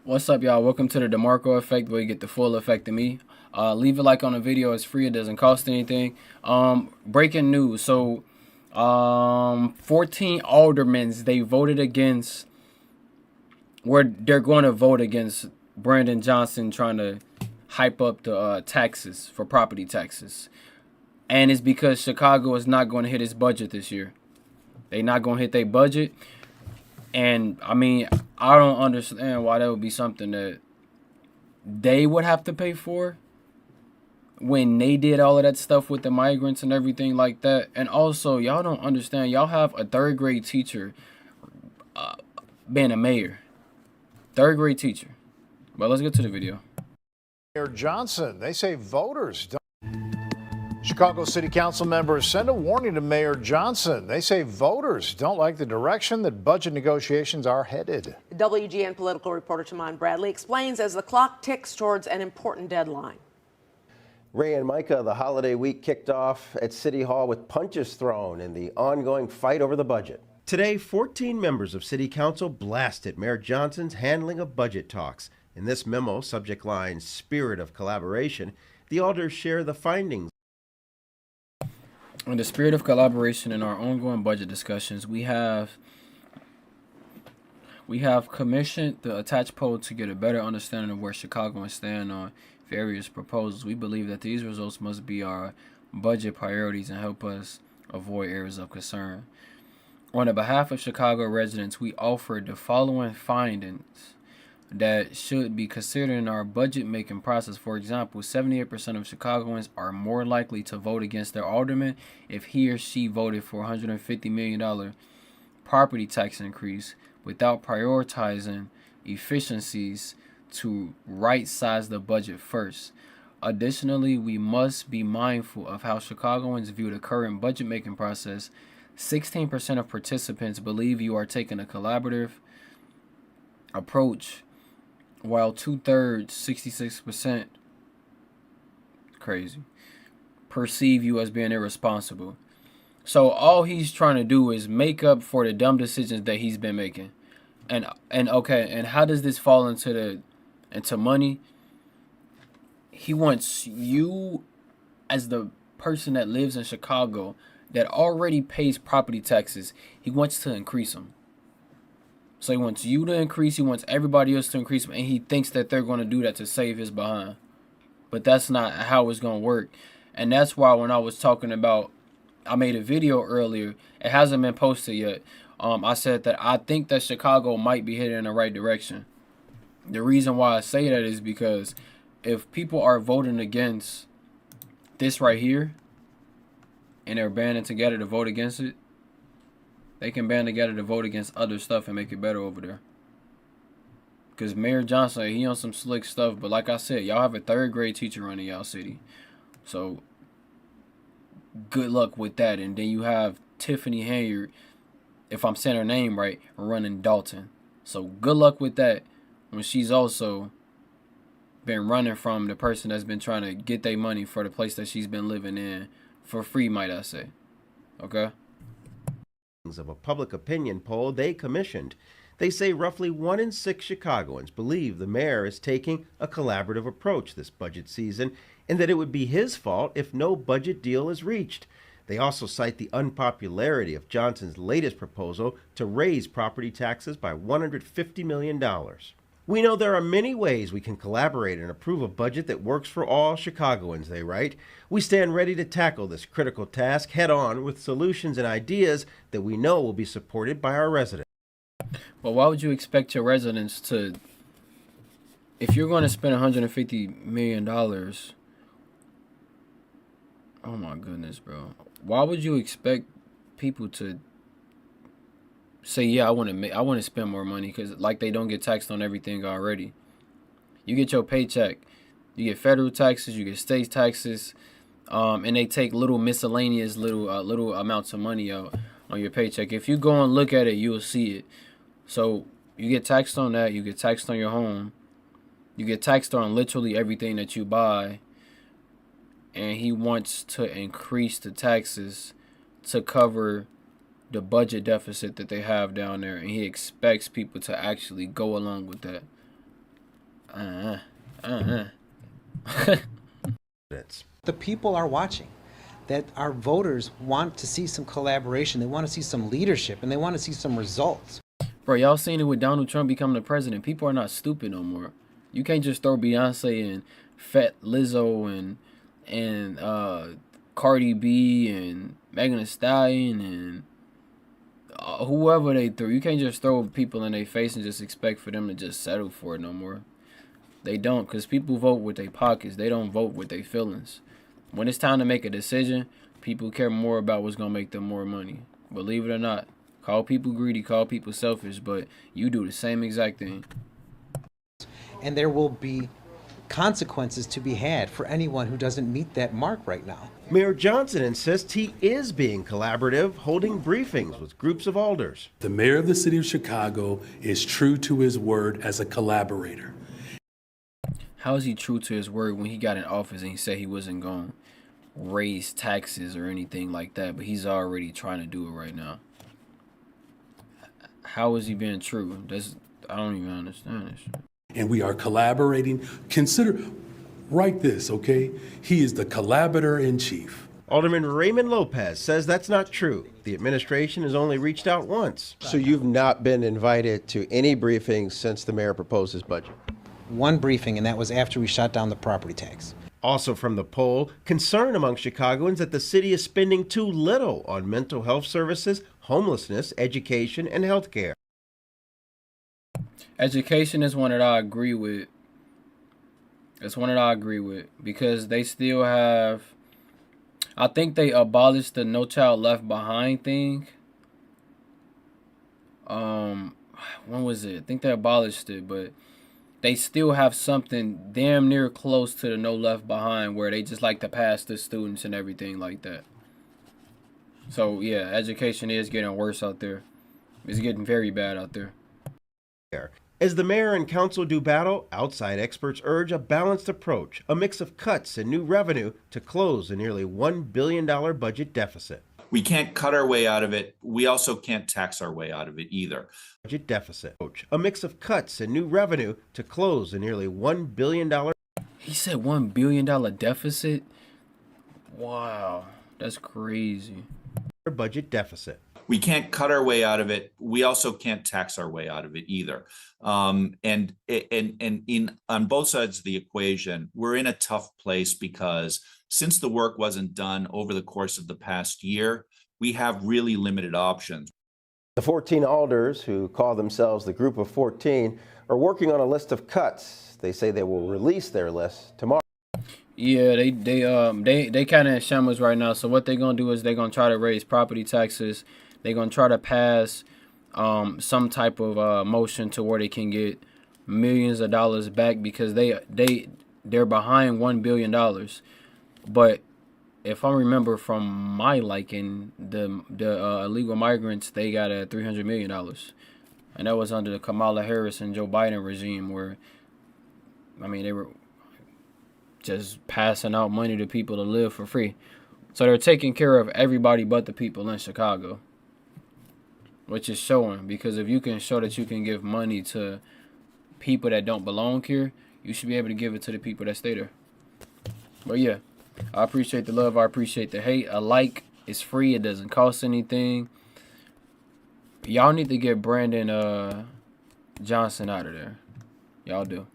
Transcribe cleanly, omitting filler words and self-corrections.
What's up, y'all? Welcome to the DeMarkco effect, where you get the full effect of me. Leave a like on the video. It's free. It doesn't cost anything. Breaking news. So, 14 aldermen, they voted against, where they're going to vote against Brandon Johnson trying to hype up the taxes for property taxes. And it's because Chicago is not going to hit its budget this year. They're not going to hit their budget. And, I mean, I don't understand why that would be something that they would have to pay for when they did all of that stuff with the migrants and everything like that. And also, y'all don't understand. Y'all have a third grade teacher being a mayor. Third grade teacher. But let's get to the video. Mayor Johnson, they say voters don't. Chicago City Council members send a warning to Mayor Johnson. They say voters don't like the direction that budget negotiations are headed. WGN political reporter Taman Bradley explains as the clock ticks towards an important deadline. Ray and Micah, the holiday week kicked off at City Hall with punches thrown in the ongoing fight over the budget. Today, 14 members of City Council blasted Mayor Johnson's handling of budget talks. In this memo, subject line, spirit of collaboration, the Alders share the findings. In the spirit of collaboration in our ongoing budget discussions, we have commissioned the attached poll to get a better understanding of where Chicagoans stand on various proposals. We believe that these results must be our budget priorities and help us avoid areas of concern. On the behalf of Chicago residents, we offered the following findings that should be considered in our budget making process. For example, 78% of Chicagoans are more likely to vote against their alderman if he or she voted for $150 million property tax increase without prioritizing efficiencies to right size the budget first. Additionally, we must be mindful of how Chicagoans view the current budget making process. 16% of participants believe you are taking a collaborative approach, while 2/3, 66%, crazy, perceive you as being irresponsible. So all he's trying to do is make up for the dumb decisions that he's been making. And okay, and how does this fall into money? He wants you, as the person that lives in Chicago that already pays property taxes, he wants to increase them. So he wants you to increase, he wants everybody else to increase them, and he thinks that they're going to do that to save his behind. But that's not how it's going to work. And that's why when I was talking about, I made a video earlier, it hasn't been posted yet. I said that I think that Chicago might be headed in the right direction. The reason why I say that is because if people are voting against this right here, and they're banding together to vote against it, they can band together to vote against other stuff and make it better over there. Because Mayor Johnson, he on some slick stuff. But like I said, y'all have a third grade teacher running y'all city. So good luck with that. And then you have Tiffany Hanyard, if I'm saying her name right, running Dalton. So good luck with that when she's also been running from the person that's been trying to get their money for the place that she's been living in for free, might I say. Okay? Of a public opinion poll they commissioned. They say roughly 1 in 6 Chicagoans believe the mayor is taking a collaborative approach this budget season and that it would be his fault if no budget deal is reached. They also cite the unpopularity of Johnson's latest proposal to raise property taxes by $150 million. We know there are many ways we can collaborate and approve a budget that works for all Chicagoans, they write. We stand ready to tackle this critical task head on with solutions and ideas that we know will be supported by our residents. But why would you expect your residents to, if you're going to spend $150 million, oh my goodness, bro. Why would you expect people to say, yeah, I want to spend more money, because like they don't get taxed on everything already. You get your paycheck, you get federal taxes, you get state taxes, and they take little miscellaneous little amounts of money out on your paycheck. If you go and look at it, you'll see it. So you get taxed on that, you get taxed on your home, you get taxed on literally everything that you buy, and he wants to increase the taxes to cover the budget deficit that they have down there, and he expects people to actually go along with that. The people are watching, that our voters want to see some collaboration, they want to see some leadership, and they want to see some results. Bro, y'all seen it with Donald Trump becoming the president. People are not stupid no more. You can't just throw Beyonce and Fat Lizzo and Cardi B and Megan Thee Stallion and whoever they throw. You can't just throw people in their face and just expect for them to just settle for it no more. They don't, because people vote with their pockets. They don't vote with their feelings. When it's time to make a decision, people care more about what's going to make them more money. Believe it or not. Call people greedy, call people selfish, but you do the same exact thing. And there will be consequences to be had for anyone who doesn't meet that mark right now. Mayor Johnson insists he is being collaborative, holding briefings with groups of alders. The mayor of the city of Chicago is true to his word as a collaborator. How is he true to his word when he got in office and he said he wasn't going to raise taxes or anything like that, but he's already trying to do it right now? How is he being true? I don't even understand this. And we are collaborating. Write this, okay? He is the collaborator in chief. Alderman Raymond Lopez says that's not true. The administration has only reached out once. So you've not been invited to any briefings since the mayor proposed his budget? One briefing, and that was after we shot down the property tax. Also from the poll, concern among Chicagoans that the city is spending too little on mental health services, homelessness, education, and health care. Education is one that I agree with. It's one that I agree with because they still have, I think they abolished the No Child Left Behind thing. When was it? I think they abolished it, but they still have something damn near close to the No Left Behind where they just like to pass the students and everything like that. So yeah, education is getting worse out there. It's getting very bad out there. As the mayor and council do battle, outside experts urge a balanced approach, a mix of cuts and new revenue to close a nearly $1 billion budget deficit. We can't cut our way out of it. We also can't tax our way out of it either. Budget deficit. A mix of cuts and new revenue to close a nearly $1 billion. He said $1 billion deficit? Wow, that's crazy. Budget deficit. We can't cut our way out of it. We also can't tax our way out of it either. And on both sides of the equation, we're in a tough place because since the work wasn't done over the course of the past year, we have really limited options. The 14 alders, who call themselves the Group of 14, are working on a list of cuts. They say they will release their list tomorrow. Yeah, they kind of in shambles right now. So what they're gonna do is they're gonna try to raise property taxes. They're gonna try to pass some type of motion to where they can get millions of dollars back because they're behind $1 billion. But if I remember from my liking, the illegal migrants, they got a $300 million, and that was under the Kamala Harris and Joe Biden regime, where I mean they were just passing out money to people to live for free. So they're taking care of everybody but the people in Chicago, which is showing, because if you can show that you can give money to people that don't belong here, you should be able to give it to the people that stay there. But yeah, I appreciate the love. I appreciate the hate. A like is free. It doesn't cost anything. Y'all need to get Brandon Johnson out of there. Y'all do.